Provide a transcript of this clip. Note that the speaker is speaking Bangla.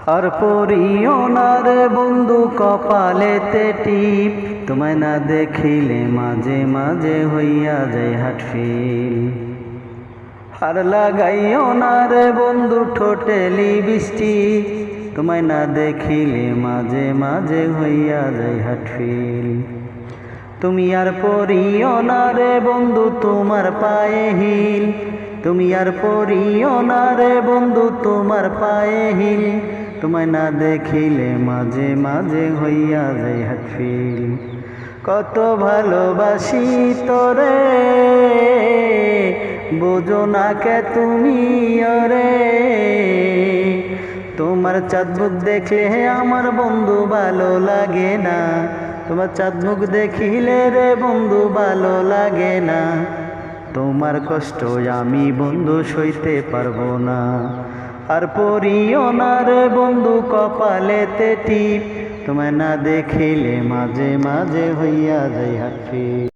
আর পড়িও না রে বন্ধু কপালেতে টিপ, তোমায় না দেখিলে মাঝে মাঝে হইয়া যায় হাটফিল। আর লাগাইও না রে বন্ধু ঠোঁটে লিপস্টিক, তোমায় না দেখিলে মাঝে মাঝে হইয়া যায় হাটফিল। তুমি আর পড়িও না রে বন্ধু তোমার পায়ে হিল, তুমি আর পড়িও না রে বন্ধু তোমার পায়ে হিল, তোমায় না দেখিলে মাঝে মাঝে হইয়া যায় হাটফিল। কত ভালোবাসি তোরে বোঝো না কে তুমি ওরে, তোমার চাঁদ মুখ দেখলে আমার বন্ধু ভালো লাগে না, তোমার চাঁদ মুখ দেখিলে রে বন্ধু ভালো লাগে না, তোমার কষ্ট আমি বন্ধু সইতে পারবো না। আর পড়িও না রে বন্ধু কপালেতে টিপ, তোমায় না দেখিলে মাঝে মাঝে হইয়া যায় হাটফিল।